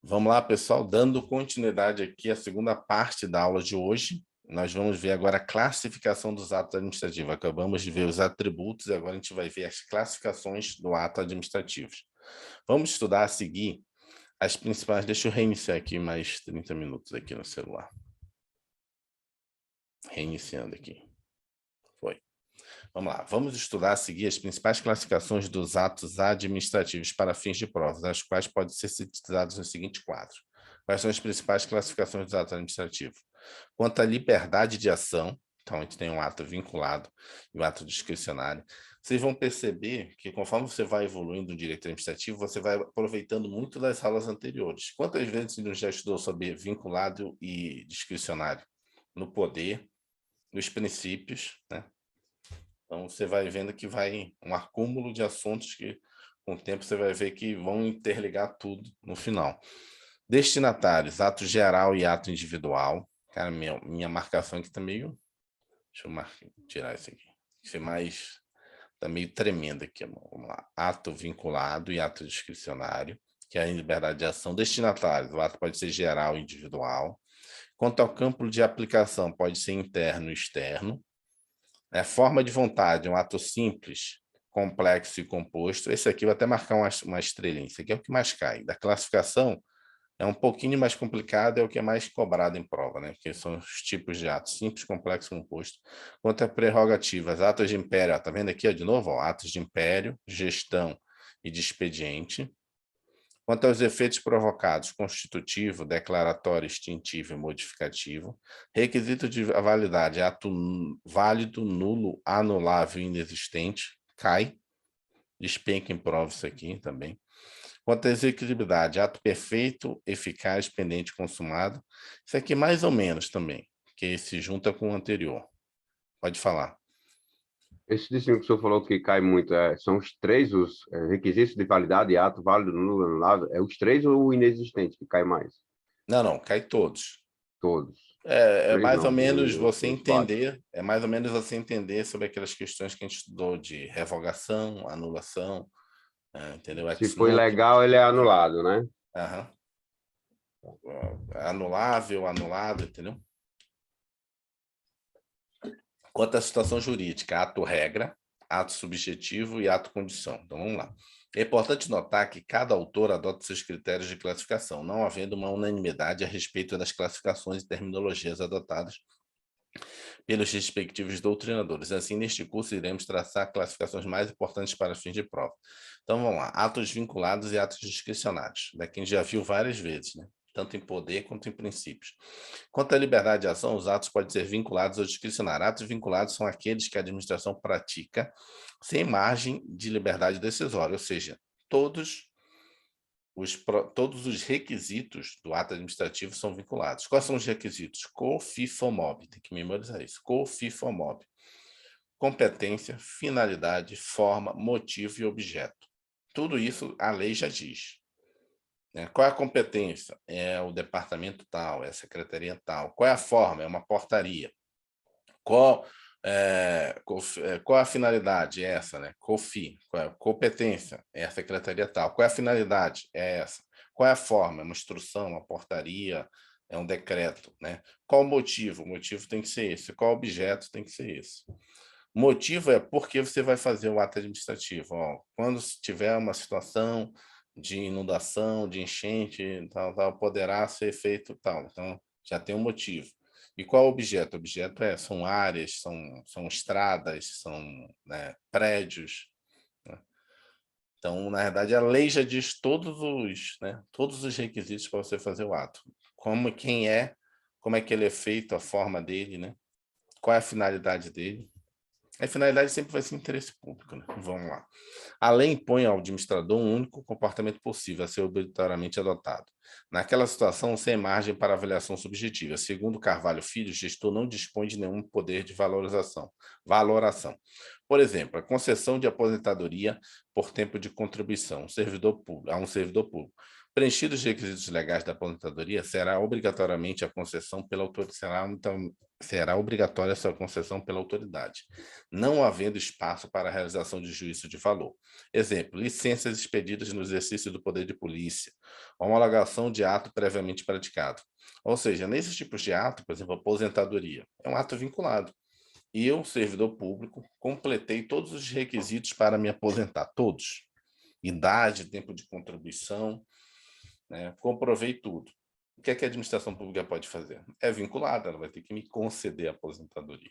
Vamos lá, pessoal, dando continuidade aqui à segunda parte da aula de hoje. Nós vamos ver agora a classificação dos atos administrativos. Acabamos de ver os atributos e agora a gente vai ver as classificações do ato administrativo. Vamos estudar a seguir as principais... Deixa eu reiniciar aqui mais 30 minutos aqui no celular. Reiniciando aqui. Foi. Vamos lá, vamos estudar a seguir as principais classificações dos atos administrativos para fins de provas, as quais podem ser sintetizadas no seguinte quadro. Quais são as principais classificações dos atos administrativos? Quanto à liberdade de ação, então a gente tem um ato vinculado e um ato discricionário. Vocês vão perceber que conforme você vai evoluindo no direito administrativo, você vai aproveitando muito das aulas anteriores. Quantas vezes você já estudou sobre vinculado e discricionário? No poder, nos princípios, né? Então, você vai vendo que vai um acúmulo de assuntos que, com o tempo, você vai ver que vão interligar tudo no final. Destinatários, ato geral e ato individual. Cara, minha marcação aqui tá meio... Deixa eu tirar isso aqui. Isso é mais... Tá meio tremendo aqui. Vamos lá. Ato vinculado e ato discricionário, que é a liberdade de ação. Destinatários, o ato pode ser geral e individual. Quanto ao campo de aplicação, pode ser interno e externo. Forma de vontade, um ato simples, complexo e composto. Esse aqui, vou até marcar uma estrelinha. Esse aqui é o que mais cai. Da classificação, é um pouquinho mais complicado, é o que é mais cobrado em prova, né? Que são os tipos de atos, simples, complexo e composto. Quanto a prerrogativas, atos de império, ó, tá vendo aqui, ó, de novo? Ó, atos de império, gestão e de expediente. Quanto aos efeitos provocados, constitutivo, declaratório, extintivo e modificativo. Requisito de validade, ato válido, nulo, anulável e inexistente, cai. Despenca em prova isso aqui também. Quanto à execuibilidade, ato perfeito, eficaz, pendente, consumado. Isso aqui mais ou menos também, que se junta com o anterior. Pode falar. Esse distingo que o senhor falou que cai muito, são os três os requisitos de validade, ato válido, nulo, anulado, é os três ou o inexistente que cai mais? Não, cai todos. Todos. É Três mais ou não, menos você os básicos. entender, é mais ou menos você entender sobre aquelas questões que a gente estudou de revogação, anulação, entendeu? Se Ex foi novo, legal, ele é anulado, né? aham. Anulável, anulado, entendeu? Quanto à situação jurídica, ato regra, ato subjetivo e ato condição. Então, vamos lá. É importante notar que cada autor adota seus critérios de classificação, não havendo uma unanimidade a respeito das classificações e terminologias adotadas pelos respectivos doutrinadores. Assim, neste curso, iremos traçar classificações mais importantes para fins de prova. Então, vamos lá. Atos vinculados e atos discricionários. Daqui a gente já viu várias vezes, né? Tanto em poder quanto em princípios. Quanto à liberdade de ação, os atos podem ser vinculados ou discricionários. Atos vinculados são aqueles que a administração pratica sem margem de liberdade decisória, ou seja, todos os requisitos do ato administrativo são vinculados. Quais são os requisitos? COFIFOMOB, tem que memorizar isso. COFIFOMOB. Competência, finalidade, forma, motivo e objeto. Tudo isso a lei já diz. Qual é a competência? É o departamento tal, é a secretaria tal. Qual é a forma? É uma portaria. Qual qual a finalidade? É essa, né? COFI. Qual é a competência? É a secretaria tal. Qual é a finalidade? É essa. Qual é a forma? É uma instrução, uma portaria, é um decreto, né? Qual o motivo? O motivo tem que ser esse. Qual o objeto? Tem que ser esse. O motivo é porque você vai fazer o ato administrativo. Ó, quando tiver uma situação de inundação, de enchente, tal, poderá ser feito tal. Então, já tem um motivo. E qual é o objeto? O objeto são áreas, são estradas, são, né, prédios. Né? Então, na verdade, a lei já diz todos os requisitos para você fazer o ato. Como é que ele é feito, a forma dele, né? Qual é a finalidade dele. A finalidade sempre vai ser interesse público, né? Vamos lá. A lei impõe ao administrador um único comportamento possível a ser obrigatoriamente adotado. Naquela situação, sem margem para avaliação subjetiva. Segundo Carvalho Filho, o gestor não dispõe de nenhum poder de valoração. Por exemplo, a concessão de aposentadoria por tempo de contribuição a um servidor público. Preenchidos os requisitos legais da aposentadoria, será obrigatoriamente a concessão pela será obrigatória a sua concessão pela autoridade, não havendo espaço para a realização de juízo de valor. Exemplo, licenças expedidas no exercício do poder de polícia, homologação de ato previamente praticado. Ou seja, nesses tipos de ato, por exemplo, aposentadoria, é um ato vinculado. E eu, servidor público, completei todos os requisitos para me aposentar, todos. Idade, tempo de contribuição, né? Comprovei tudo. O que é que a administração pública pode fazer? É vinculada, ela vai ter que me conceder a aposentadoria.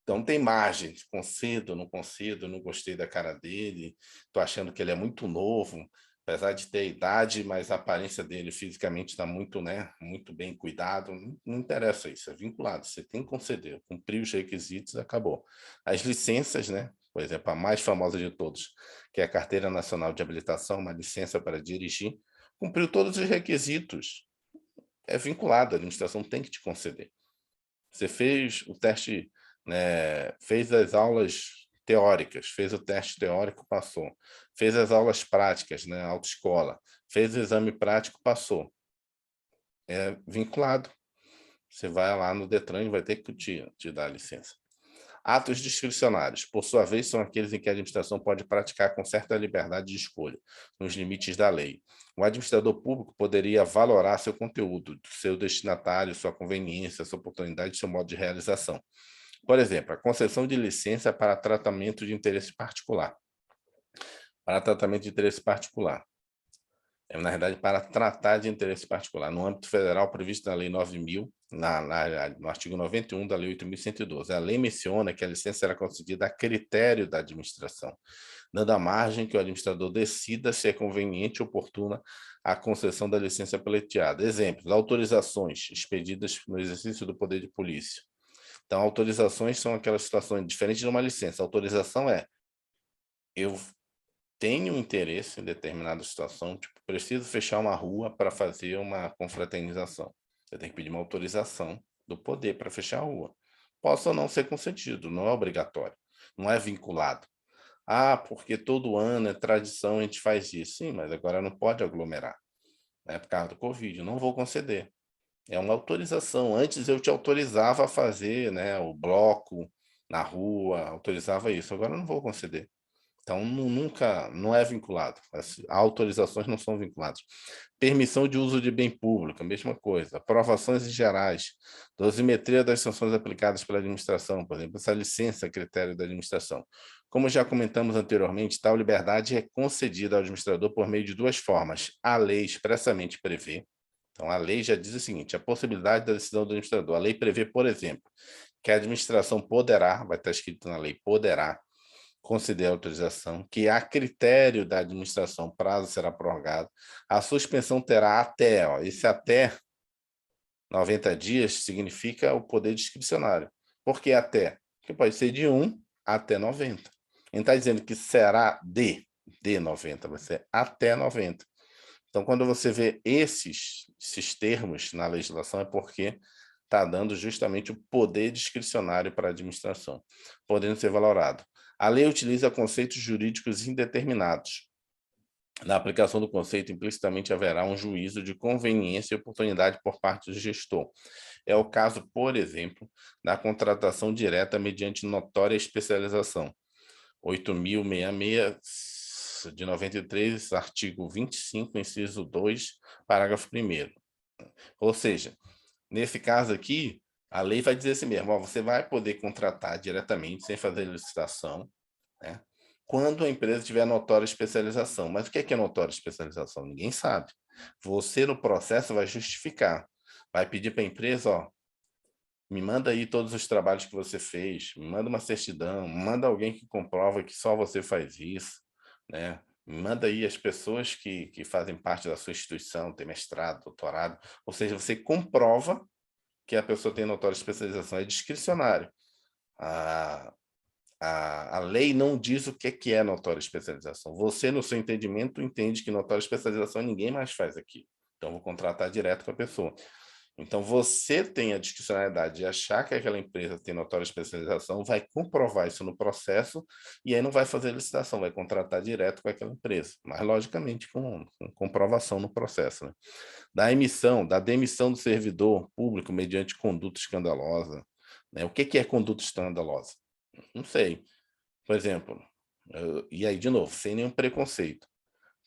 Então, tem margem, concedo, não gostei da cara dele, estou achando que ele é muito novo, apesar de ter idade, mas a aparência dele fisicamente está muito, né, muito bem cuidado, não interessa isso, é vinculado, você tem que conceder, cumprir os requisitos, acabou. As licenças, né, por exemplo, a mais famosa de todos, que é a Carteira Nacional de Habilitação, uma licença para dirigir, cumpriu todos os requisitos, é vinculado, a administração tem que te conceder. Você fez o teste, né, fez as aulas teóricas, fez o teste teórico, passou. Fez as aulas práticas, né, autoescola. Fez o exame prático, passou. É vinculado. Você vai lá no Detran e vai ter que te dar a licença. Atos discricionários, por sua vez, são aqueles em que a administração pode praticar com certa liberdade de escolha, nos limites da lei. O administrador público poderia valorar seu conteúdo, seu destinatário, sua conveniência, sua oportunidade, seu modo de realização. Por exemplo, a concessão de licença para tratamento de interesse particular. Para tratamento de interesse particular. Na verdade, para tratar de interesse particular, no âmbito federal previsto na Lei 9.000, no artigo 91 da Lei 8.112. A lei menciona que a licença será concedida a critério da administração, dando a margem que o administrador decida se é conveniente ou oportuna a concessão da licença pleiteada. Exemplos, autorizações expedidas no exercício do poder de polícia. Então, autorizações são aquelas situações diferentes de uma licença. A autorização é, eu tenho interesse em determinada situação, tipo, preciso fechar uma rua para fazer uma confraternização. Eu tenho que pedir uma autorização do poder para fechar a rua. Posso ou não ser concedido, não é obrigatório, não é vinculado. Ah, porque todo ano é tradição, a gente faz isso. Sim, mas agora não pode aglomerar, né, por causa do Covid, não vou conceder. É uma autorização. Antes eu te autorizava a fazer, né, o bloco na rua, autorizava isso. Agora eu não vou conceder. Então, nunca, não é vinculado. As autorizações não são vinculadas. Permissão de uso de bem público, a mesma coisa. Aprovações em gerais, dosimetria das sanções aplicadas pela administração, por exemplo, essa licença a critério da administração. Como já comentamos anteriormente, tal liberdade é concedida ao administrador por meio de duas formas. A lei expressamente prevê. Então, a lei já diz o seguinte, a possibilidade da decisão do administrador. A lei prevê, por exemplo, que a administração poderá, vai estar escrito na lei, poderá, conceder a autorização, que a critério da administração, prazo será prorrogado, a suspensão terá até, esse até 90 dias significa o poder discricionário. Por que até? Porque pode ser de 1 até 90. Ele está dizendo que será de 90, vai ser até 90. Então, quando você vê esses termos na legislação, é porque está dando justamente o poder discricionário para a administração, podendo ser valorado. A lei utiliza conceitos jurídicos indeterminados. Na aplicação do conceito, implicitamente haverá um juízo de conveniência e oportunidade por parte do gestor. É o caso, por exemplo, da contratação direta mediante notória especialização. 8.066 de 93, artigo 25, inciso 2, parágrafo 1º. Ou seja, nesse caso aqui, a lei vai dizer assim mesmo, ó, você vai poder contratar diretamente, sem fazer licitação, né, quando a empresa tiver notória especialização. Mas o que é notória especialização? Ninguém sabe. Você, no processo, vai justificar. Vai pedir para a empresa, ó, me manda aí todos os trabalhos que você fez, me manda uma certidão, manda alguém que comprova que só você faz isso, né? Me manda aí as pessoas que fazem parte da sua instituição, tem mestrado, doutorado, ou seja, você comprova que a pessoa tem notória especialização, é discricionário. A lei não diz o que é notória especialização. Você, no seu entendimento, entende que notória especialização ninguém mais faz aqui. Então, vou contratar direto com a pessoa. Então, você tem a discricionariedade de achar que aquela empresa tem notória especialização, vai comprovar isso no processo e aí não vai fazer licitação, vai contratar direto com aquela empresa, mas logicamente com comprovação no processo, né? Da demissão do servidor público mediante conduta escandalosa, né? O que é conduta escandalosa? Não sei. Por exemplo, e aí, de novo, sem nenhum preconceito.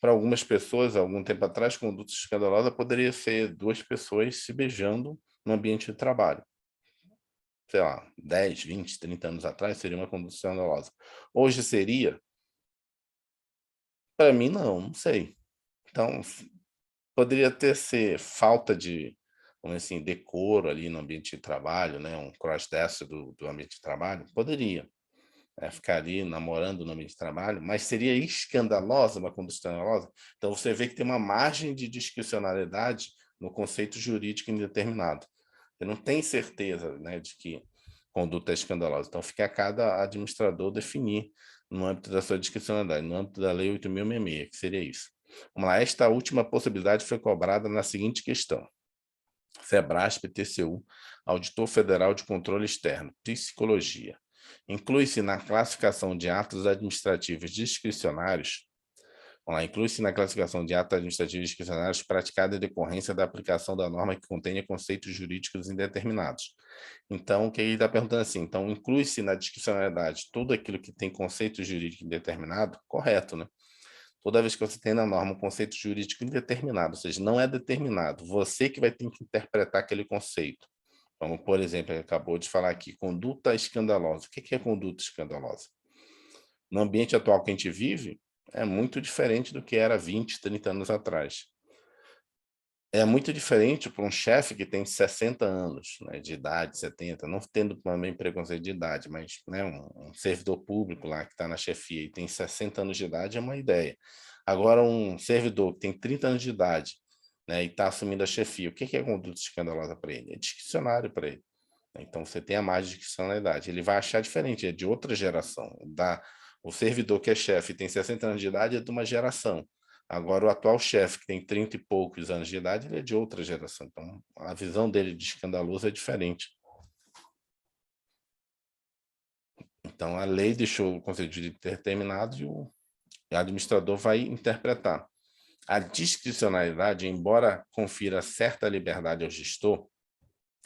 Para algumas pessoas, algum tempo atrás, conduta escandalosa poderia ser duas pessoas se beijando no ambiente de trabalho. Sei lá, 10, 20, 30 anos atrás seria uma conduta escandalosa. Hoje seria? Para mim, não sei. Então, poderia ser falta de, vamos dizer assim, decoro ali no ambiente de trabalho, né? Um cross-dress do ambiente de trabalho? Poderia. Ficar ali namorando no ambiente de trabalho, mas seria escandalosa uma conduta escandalosa? Então, você vê que tem uma margem de discricionariedade no conceito jurídico indeterminado. Você não tem certeza, né, de que conduta é escandalosa. Então, fica a cada administrador definir no âmbito da sua discricionariedade, no âmbito da Lei 8.066, que seria isso. Vamos lá, esta última possibilidade foi cobrada na seguinte questão. Sebrasp, TCU, Auditor Federal de Controle Externo, Psicologia. Inclui-se na classificação de atos administrativos discricionários, inclui-se na classificação de atos administrativos discricionários praticada em decorrência da aplicação da norma que contenha conceitos jurídicos indeterminados. Então, o que ele está perguntando assim, então inclui-se na discricionariedade tudo aquilo que tem conceito jurídico indeterminado? Correto, né? Toda vez que você tem na norma um conceito jurídico indeterminado, ou seja, não é determinado, você que vai ter que interpretar aquele conceito. Como, por exemplo, ele acabou de falar aqui, conduta escandalosa. O que é conduta escandalosa? No ambiente atual que a gente vive, é muito diferente do que era 20, 30 anos atrás. É muito diferente para um chefe que tem 60 anos, né, de idade, 70, não tendo também preconceito de idade, mas, né, um servidor público lá que está na chefia e tem 60 anos de idade é uma ideia. Agora, um servidor que tem 30 anos de idade, né, e está assumindo a chefia, o que é conduta escandalosa para ele? É discricionário para ele. Então, você tem a margem de discricionalidade. Ele vai achar diferente, é de outra geração. O servidor que é chefe e tem 60 anos de idade é de uma geração. Agora, o atual chefe, que tem 30 e poucos anos de idade, ele é de outra geração. Então, a visão dele de escandaloso é diferente. Então, a lei deixou o conceito de determinado e o administrador vai interpretar. A discricionalidade, embora confira certa liberdade ao gestor,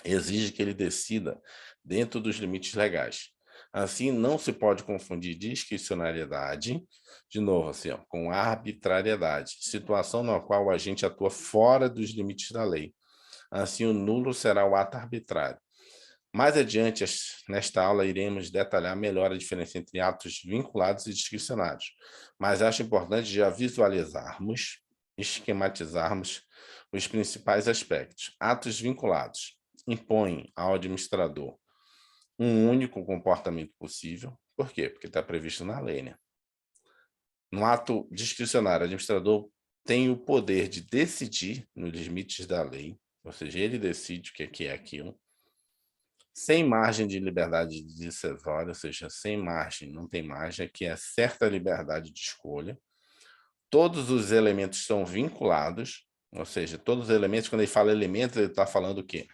exige que ele decida dentro dos limites legais. Assim, não se pode confundir discricionariedade, de novo, assim, com arbitrariedade, situação na qual o agente atua fora dos limites da lei. Assim, o nulo será o ato arbitrário. Mais adiante, nesta aula, iremos detalhar melhor a diferença entre atos vinculados e discricionários, mas acho importante já visualizarmos, esquematizarmos os principais aspectos. Atos vinculados impõem ao administrador um único comportamento possível. Por quê? Porque está previsto na lei, né? No ato discricionário, o administrador tem o poder de decidir nos limites da lei, ou seja, ele decide o que é aquilo, sem margem de liberdade decisória, ou seja, sem margem, não tem margem, que é certa liberdade de escolha. Todos os elementos são vinculados, ou seja, todos os elementos, quando ele fala elementos, ele está falando o quê?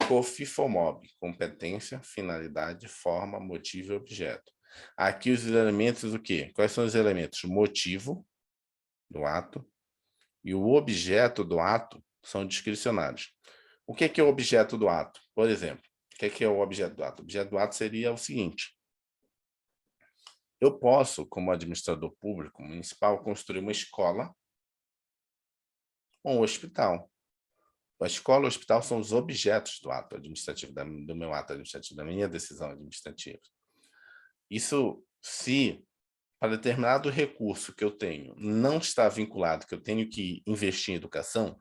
COFIFOMOB, competência, finalidade, forma, motivo e objeto. Aqui os elementos, o quê? Quais são os elementos? Motivo do ato e o objeto do ato são discricionários. O que é o objeto do ato? Por exemplo, o que é o objeto do ato? O objeto do ato seria o seguinte: eu posso, como administrador público municipal, construir uma escola ou um hospital. A escola e o hospital são os objetos do ato administrativo, do meu ato administrativo, da minha decisão administrativa. Isso, se para determinado recurso que eu tenho não está vinculado, que eu tenho que investir em educação,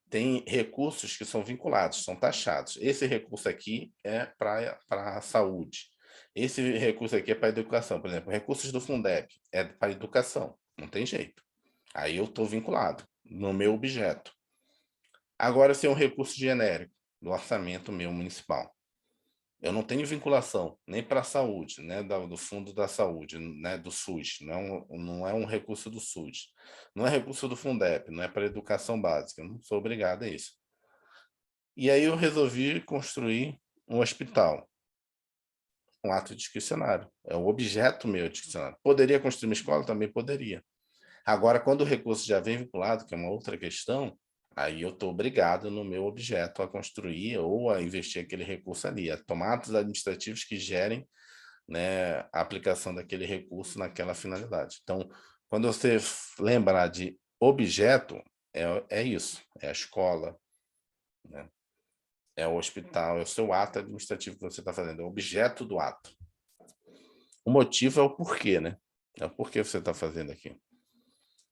tem recursos que são vinculados, são taxados. Esse recurso aqui é para a saúde. Esse recurso aqui é para a educação. Por exemplo, recursos do Fundeb é para a educação. Não tem jeito. Aí eu estou vinculado no meu objeto. Agora, se é um recurso genérico do orçamento meu municipal, eu não tenho vinculação nem para a saúde, né, do Fundo da Saúde, né, do SUS, não é um recurso do SUS, não é recurso do Fundeb, não é para educação básica, eu não sou obrigado a isso. E aí eu resolvi construir um hospital, um ato discricionário. É o objeto meu discricionário. Poderia construir uma escola? Também poderia. Agora, quando o recurso já vem vinculado, que é uma outra questão, aí eu estou obrigado no meu objeto a construir ou a investir aquele recurso ali, a tomar atos administrativos que gerem, né, a aplicação daquele recurso naquela finalidade. Então, quando você lembrar de objeto, é isso, é a escola, né? É o hospital, é o seu ato administrativo que você está fazendo, é o objeto do ato. O motivo é o porquê, né? É o porquê você está fazendo aqui.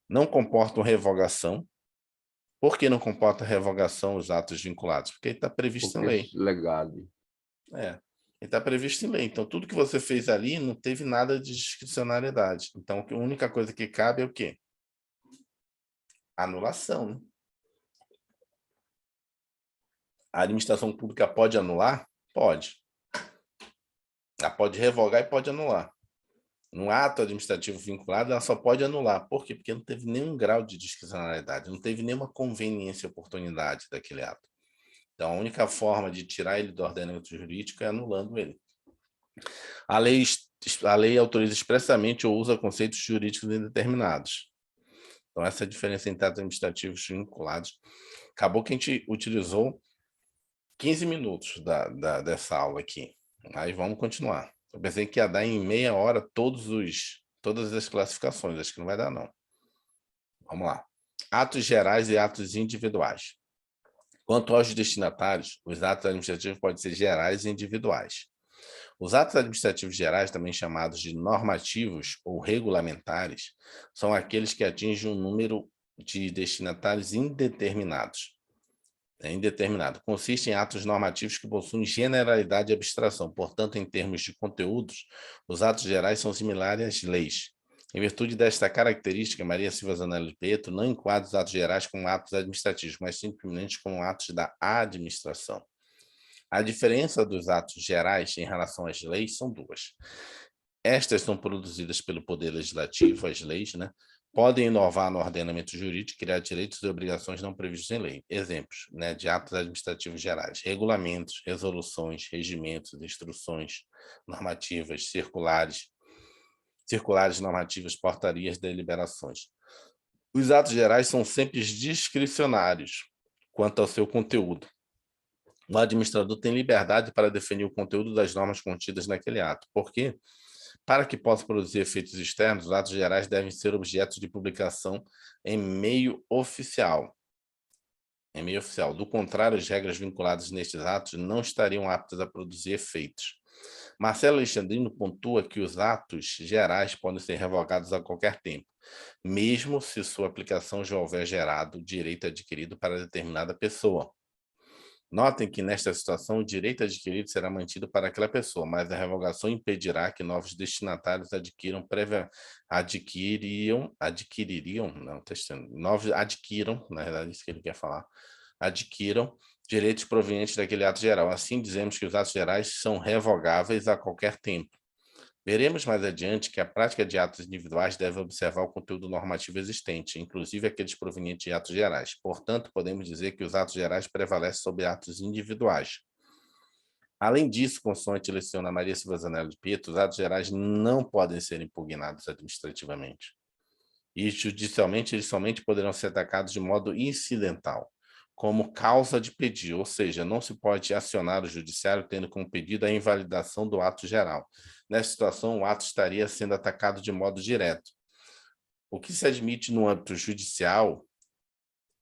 Não comportam revogação. Por que não comporta revogação os atos vinculados? Porque está previsto em Porque lei. legado. Ele está previsto em lei. Então, tudo que você fez ali não teve nada de discricionariedade. Então, a única coisa que cabe é o quê? Anulação, né? A administração pública pode anular? Pode. Ela pode revogar e pode anular. No ato administrativo vinculado, ela só pode anular. Por quê? Porque não teve nenhum grau de discricionariedade, não teve nenhuma conveniência e oportunidade daquele ato. Então, a única forma de tirar ele do ordenamento jurídico é anulando ele. A lei autoriza expressamente ou usa conceitos jurídicos indeterminados. Então, essa é a diferença entre atos administrativos vinculados. Acabou que a gente utilizou 15 minutos dessa aula aqui. Aí vamos continuar. Eu pensei que ia dar em meia hora todas as classificações. Acho que não vai dar, não. Vamos lá. Atos gerais e atos individuais. Quanto aos destinatários, os atos administrativos podem ser gerais e individuais. Os atos administrativos gerais, também chamados de normativos ou regulamentares, são aqueles que atingem um número de destinatários indeterminados. Indeterminado. Consiste em atos normativos que possuem generalidade e abstração. Portanto, em termos de conteúdos, os atos gerais são similares às leis. Em virtude desta característica, Maria Silva Zanelli Pietro não enquadra os atos gerais como atos administrativos, mas simplesmente como atos da administração. A diferença dos atos gerais em relação às leis são duas. Estas são produzidas pelo Poder Legislativo, as leis, né? Podem inovar no ordenamento jurídico, criar direitos e obrigações não previstos em lei. Exemplos, né, de atos administrativos gerais: regulamentos, resoluções, regimentos, instruções normativas, circulares normativas, portarias, deliberações. Os atos gerais são sempre discricionários quanto ao seu conteúdo. O administrador tem liberdade para definir o conteúdo das normas contidas naquele ato. Por quê? Para que possa produzir efeitos externos, os atos gerais devem ser objeto de publicação em meio oficial. Do contrário, as regras vinculadas nestes atos não estariam aptas a produzir efeitos. Marcelo Alexandrino pontua que os atos gerais podem ser revogados a qualquer tempo, mesmo se sua aplicação já houver gerado direito adquirido para determinada pessoa. Notem que, nesta situação, o direito adquirido será mantido para aquela pessoa, mas a revogação impedirá que novos destinatários adquiram, na verdade, isso que ele quer falar, adquiram direitos provenientes daquele ato geral. Assim, dizemos que os atos gerais são revogáveis a qualquer tempo. Veremos mais adiante que a prática de atos individuais deve observar o conteúdo normativo existente, inclusive aqueles provenientes de atos gerais. Portanto, podemos dizer que os atos gerais prevalecem sobre atos individuais. Além disso, consoante leciona Maria Silva Zanelli de Pietro, os atos gerais não podem ser impugnados administrativamente. E judicialmente, eles somente poderão ser atacados de modo incidental, como causa de pedido, ou seja, não se pode acionar o judiciário tendo como pedido a invalidação do ato geral. Nessa situação, o ato estaria sendo atacado de modo direto. O que se admite no âmbito judicial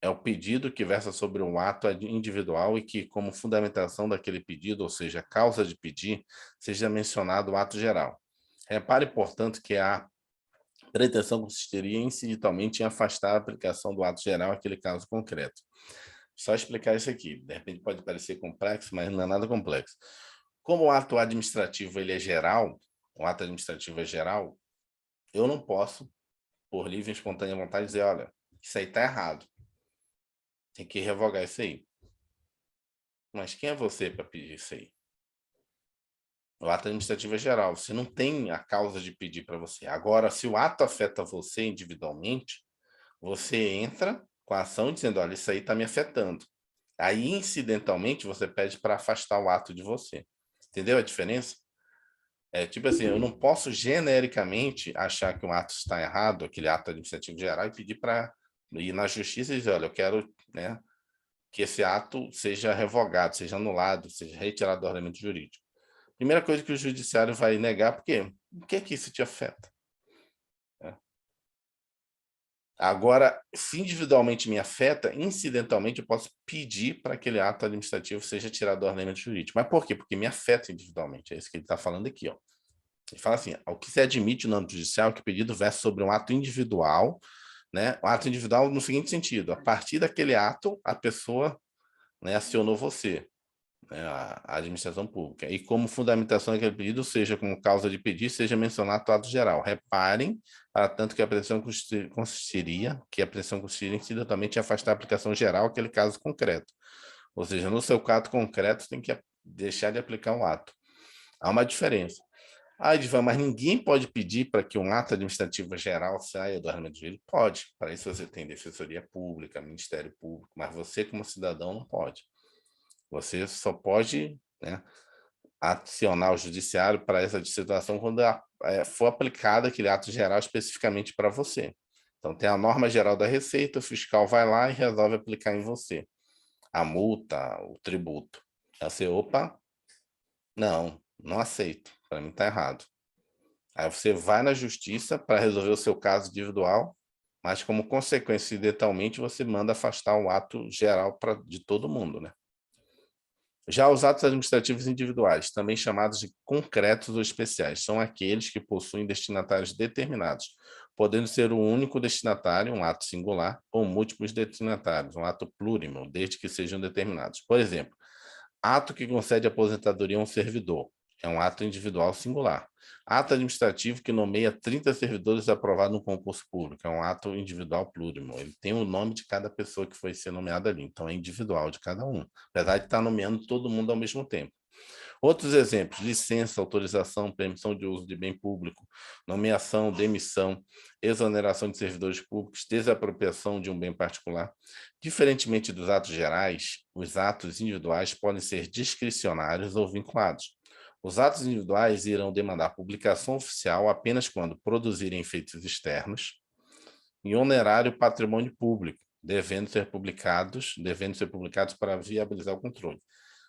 é o pedido que versa sobre um ato individual e que, como fundamentação daquele pedido, ou seja, causa de pedir, seja mencionado o ato geral. Repare, portanto, que a pretensão consistiria incidentalmente em afastar a aplicação do ato geral àquele caso concreto. Só explicar isso aqui. De repente pode parecer complexo, mas não é nada complexo. Como o ato administrativo ele é geral, o ato administrativo é geral, eu não posso, por livre e espontânea vontade, dizer, olha, isso aí está errado. Tem que revogar isso aí. Mas quem é você para pedir isso aí? O ato administrativo é geral. Você não tem a causa de pedir para você. Agora, se o ato afeta você individualmente, você entra com a ação dizendo, olha, isso aí está me afetando. Aí, incidentalmente, você pede para afastar o ato de você. Entendeu a diferença? É tipo assim, eu não posso genericamente achar que um ato está errado, aquele ato administrativo geral, e pedir para ir na justiça e dizer, olha, eu quero, né, que esse ato seja revogado, seja anulado, seja retirado do ordenamento jurídico. Primeira coisa que o judiciário vai negar, porque o que é que isso te afeta? Agora, se individualmente me afeta, incidentalmente eu posso pedir para que aquele ato administrativo seja tirado do ordenamento jurídico. Mas por quê? Porque me afeta individualmente. É isso que ele está falando aqui. Ó. Ele fala assim: o que se admite no âmbito judicial é que o pedido versa sobre um ato individual, né? Um ato individual no seguinte sentido: a partir daquele ato, a pessoa, né, acionou você, né, a administração pública. E como fundamentação daquele pedido, seja como causa de pedir, seja mencionado o ato geral. Reparem, para tanto que a apreensão consistiria incidentalmente em afastar a aplicação geral àquele caso concreto. Ou seja, no seu caso concreto, você tem que deixar de aplicar o ato. Há uma diferença. Edvan, mas ninguém pode pedir para que um ato administrativo geral saia do ordenamento jurídico? Pode. Para isso você tem defensoria pública, Ministério Público, mas você, como cidadão, não pode. Você só pode, né, acionar o judiciário para essa situação quando for aplicado aquele ato geral especificamente para você. Então, tem a norma geral da Receita, o fiscal vai lá e resolve aplicar em você a multa, o tributo. Aí você, opa, não aceito, para mim está errado. Aí você vai na justiça para resolver o seu caso individual, mas como consequência, incidentalmente, você manda afastar o ato geral de todo mundo, né? Já os atos administrativos individuais, também chamados de concretos ou especiais, são aqueles que possuem destinatários determinados, podendo ser um único destinatário, um ato singular, ou múltiplos destinatários, um ato plurimo, desde que sejam determinados. Por exemplo, ato que concede aposentadoria a um servidor, é um ato individual singular. Ato administrativo que nomeia 30 servidores aprovado no concurso público, é um ato individual plurimo. Ele tem o nome de cada pessoa que foi ser nomeada ali, então é individual de cada um, apesar de estar nomeando todo mundo ao mesmo tempo. Outros exemplos: licença, autorização, permissão de uso de bem público, nomeação, demissão, exoneração de servidores públicos, desapropriação de um bem particular. Diferentemente dos atos gerais, os atos individuais podem ser discricionários ou vinculados. Os atos individuais irão demandar publicação oficial apenas quando produzirem efeitos externos e onerar o patrimônio público, devendo ser publicados para viabilizar o controle.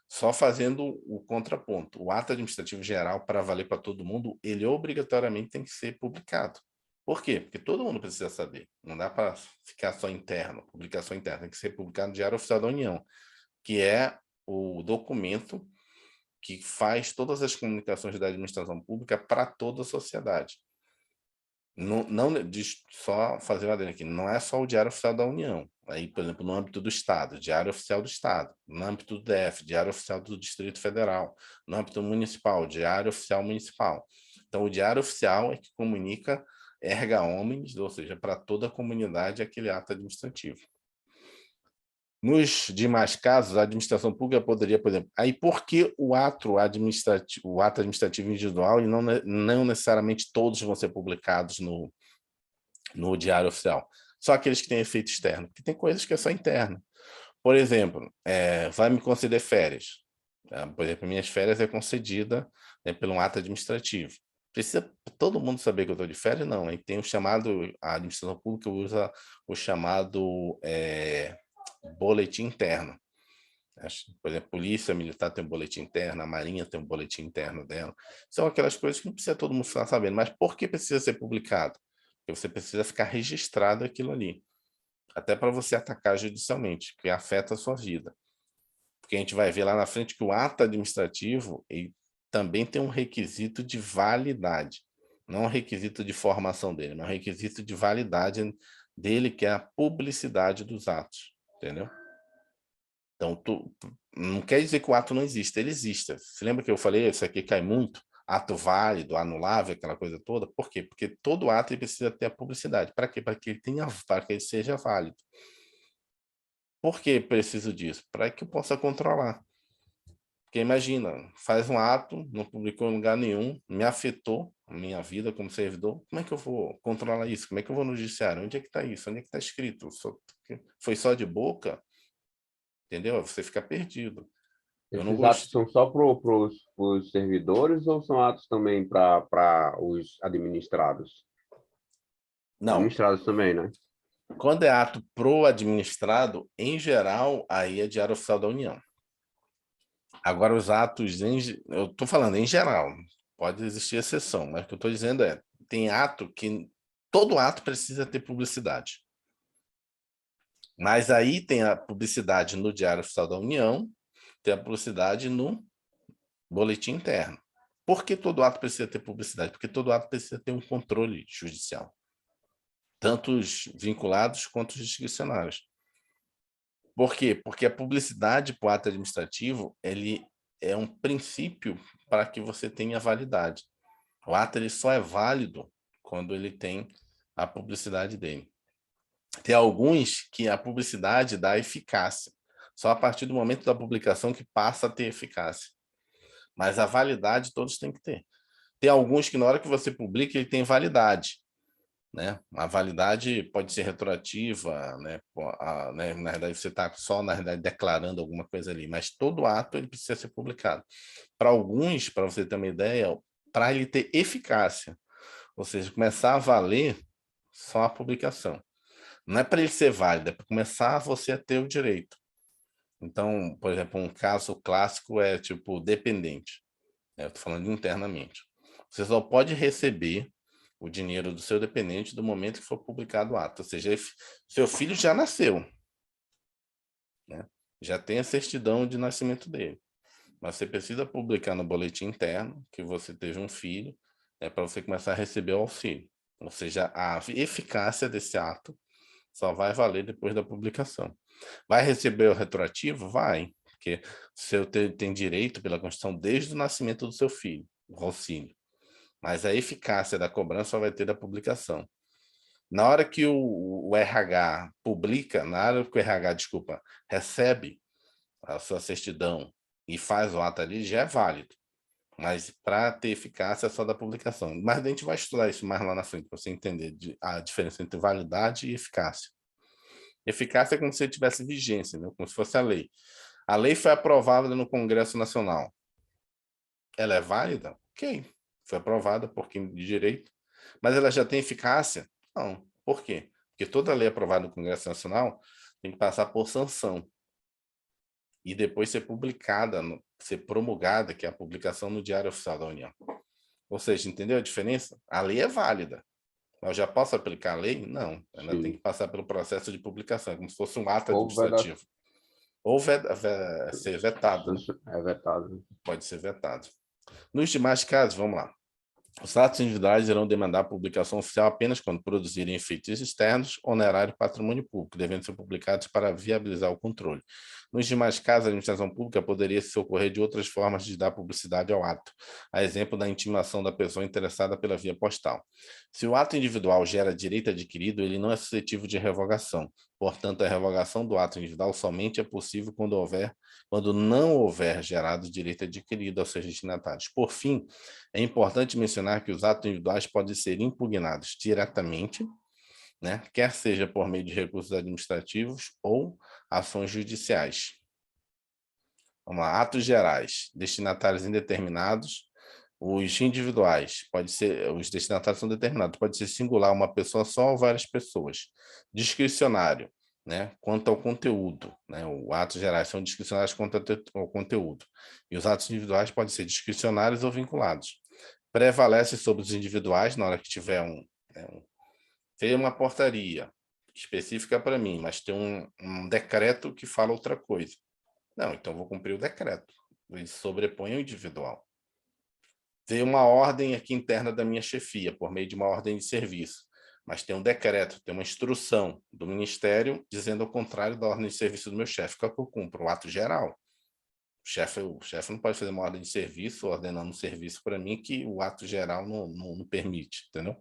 Só fazendo o contraponto. O ato administrativo geral, para valer para todo mundo, ele obrigatoriamente tem que ser publicado. Por quê? Porque todo mundo precisa saber. Não dá para ficar só interno, publicação interna. Tem que ser publicado no Diário Oficial da União, que é o documento que faz todas as comunicações da administração pública para toda a sociedade. Não só fazer uma adendo aqui, não é só o Diário Oficial da União. Aí, por exemplo, no âmbito do Estado, Diário Oficial do Estado, no âmbito do DF, Diário Oficial do Distrito Federal, no âmbito municipal, Diário Oficial Municipal. Então, o Diário Oficial é que comunica erga omnes, ou seja, para toda a comunidade aquele ato administrativo. Nos demais casos, a administração pública poderia, por exemplo, aí por que o ato administrativo individual e não necessariamente todos vão ser publicados no Diário Oficial? Só aqueles que têm efeito externo, porque tem coisas que é só interna. Por exemplo, vai me conceder férias. Por exemplo, minhas férias é concedida, né, por um ato administrativo. Precisa todo mundo saber que eu estou de férias? Não. Aí tem o chamado, a administração pública usa o chamado boletim interno. Por exemplo, a Polícia Militar tem um boletim interno, a Marinha tem um boletim interno dela. São aquelas coisas que não precisa todo mundo ficar sabendo. Mas por que precisa ser publicado? Porque você precisa ficar registrado aquilo ali. Até para você atacar judicialmente, que afeta a sua vida. Porque a gente vai ver lá na frente que o ato administrativo ele também tem um requisito de validade. Não um requisito de formação dele, mas um requisito de validade dele, que é a publicidade dos atos. Entendeu? Então, não quer dizer que o ato não exista, ele existe. Você lembra que eu falei, isso aqui cai muito? Ato válido, anulável, aquela coisa toda. Por quê? Porque todo ato ele precisa ter a publicidade. Para quê? Para que ele seja válido. Por que preciso disso? Para que eu possa controlar. Porque imagina, faz um ato, não publicou em lugar nenhum, me afetou a minha vida como servidor. Como é que eu vou controlar isso? Como é que eu vou no judiciário? Onde é que está isso? Onde é que está escrito? Foi só de boca? entendeu? Você fica perdido. Eu não Esses atos gosto. são só para os servidores ou são atos também para os administrados? Não, Administrados também, né? quando é ato pro administrado, em geral, aí é Diário Oficial da União. Agora, os atos, eu estou falando em geral, pode existir exceção, mas o que eu estou dizendo é, tem ato que todo ato precisa ter publicidade. Mas aí tem a publicidade no Diário Oficial da União, tem a publicidade no boletim interno. Por que todo ato precisa ter publicidade? Porque todo ato precisa ter um controle judicial, tanto os vinculados quanto os discricionários. Por quê? Porque a publicidade para o ato administrativo, ele é um princípio para que você tenha validade. O ato ele só é válido quando ele tem a publicidade dele. Tem alguns que a publicidade dá eficácia. Só a partir do momento da publicação que passa a ter eficácia. Mas a validade todos têm que ter. Tem alguns que na hora que você publica, ele tem validade. Né? A validade pode ser retroativa, né? Na verdade, você está só na verdade, declarando alguma coisa ali, mas todo ato ele precisa ser publicado. Para alguns, para você ter uma ideia, para ele ter eficácia, ou seja, começar a valer só a publicação. Não é para ele ser válido, é para começar você a ter o direito. Então, por exemplo, um caso clássico é tipo dependente. Né? Eu estou falando internamente. Você só pode receber o dinheiro do seu dependente do momento que for publicado o ato. Ou seja, seu filho já nasceu. Né? Já tem a certidão de nascimento dele. Mas você precisa publicar no boletim interno que você teve um filho, para você começar a receber o auxílio. Ou seja, a eficácia desse ato só vai valer depois da publicação. Vai receber o retroativo? Vai, porque você tem direito pela Constituição desde o nascimento do seu filho, o auxílio. Mas a eficácia da cobrança só vai ter da publicação. Na hora que o RH publica, na hora que o RH, desculpa, recebe a sua certidão e faz o ato ali, já é válido. Mas para ter eficácia é só da publicação. Mas a gente vai estudar isso mais lá na frente, para você entender a diferença entre validade e eficácia. Eficácia é como se tivesse vigência, né? Como se fosse a lei. A lei foi aprovada no Congresso Nacional. Ela é válida? Ok. Foi aprovada por quem de direito. Mas ela já tem eficácia? Não. Por quê? Porque toda lei aprovada no Congresso Nacional tem que passar por sanção. E depois ser publicada, ser promulgada, que é a publicação no Diário Oficial da União. Ou seja, entendeu a diferença? A lei é válida. Eu já posso aplicar a lei? Não. Ela tem que Sim. passar pelo processo de publicação, como se fosse um ato Ou vai dar, administrativo. Ou ser vetado, né? é vetado. Pode ser vetado. Nos demais casos, vamos lá. Os atos individuais irão demandar a publicação oficial apenas quando produzirem efeitos externos, onerário e patrimônio público, devendo ser publicados para viabilizar o controle. Nos demais casos, a administração pública poderia se ocorrer de outras formas de dar publicidade ao ato, a exemplo da intimação da pessoa interessada pela via postal. Se o ato individual gera direito adquirido, ele não é suscetível de revogação. Portanto, a revogação do ato individual somente é possível quando não houver gerado direito adquirido aos seus destinatários. Por fim, é importante mencionar que os atos individuais podem ser impugnados diretamente, né, quer seja por meio de recursos administrativos ou ações judiciais. Vamos lá, atos gerais, destinatários indeterminados, os individuais, os destinatários são determinados, pode ser singular, uma pessoa só ou várias pessoas. Discricionário, né, quanto ao conteúdo, né, os atos gerais são discricionários quanto ao conteúdo. E os atos individuais podem ser discricionários ou vinculados. Prevalece sobre os individuais na hora que tiver tem uma portaria específica para mim, mas tem um decreto que fala outra coisa. Não, então vou cumprir o decreto. Ele sobrepõe o individual. Tem uma ordem aqui interna da minha chefia, por meio de uma ordem de serviço, mas tem um decreto, tem uma instrução do Ministério dizendo o contrário da ordem de serviço do meu chefe, que é o que eu cumpro, o ato geral. O chefe não pode fazer uma ordem de serviço, ordenando um serviço para mim que o ato geral não permite, entendeu?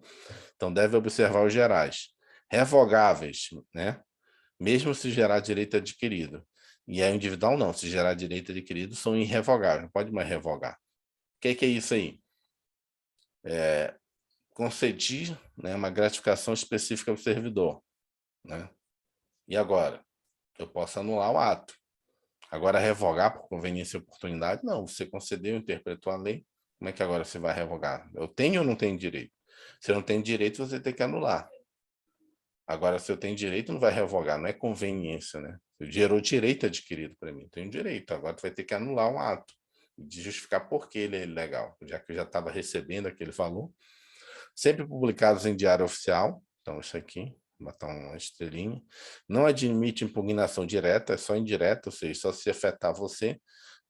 Então, deve observar os gerais. Revogáveis, né? Mesmo se gerar direito adquirido. E é individual, não. Se gerar direito adquirido, são irrevogáveis. Não pode mais revogar. O que é isso aí? Concedi, né, uma gratificação específica ao servidor. Né? E agora? Eu posso anular o ato. Agora, revogar por conveniência e oportunidade, não. Você concedeu, interpretou a lei. Como é que agora você vai revogar? Eu tenho ou não tenho direito? Se eu não tenho direito, você tem que anular. Agora, se eu tenho direito, não vai revogar, não é conveniência, né? Gerou direito adquirido para mim, tenho direito. Agora tu vai ter que anular um ato, de justificar por que ele é ilegal, já que eu já estava recebendo aquele valor. Sempre publicados em diário oficial, então isso aqui, botar uma estrelinha. Não admite impugnação direta, é só indireta, ou seja, só se afetar você.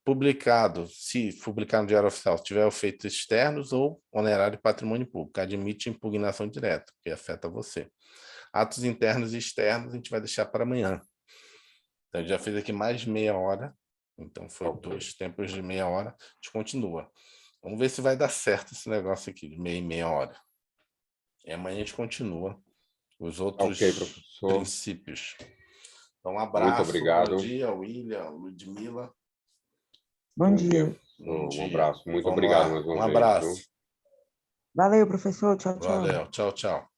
Publicado, se publicar no diário oficial, se tiver efeitos externos ou onerário de patrimônio público, admite impugnação direta, que afeta você. Atos internos e externos a gente vai deixar para amanhã. Então, já fez aqui mais de meia hora. Então, foi Ok. 2 tempos de meia hora. A gente continua. Vamos ver se vai dar certo esse negócio aqui, de meia hora. E amanhã a gente continua os outros Ok, professor. princípios. Então, um Muito abraço, bom obrigado. dia, William, Ludmila. Bom Bom dia, dia. Bom professor. Um dia. abraço. Muito Vamos obrigado lá. mais uma Um vez, viu? abraço. Valeu, professor. Tchau, tchau. Valeu. Tchau, tchau.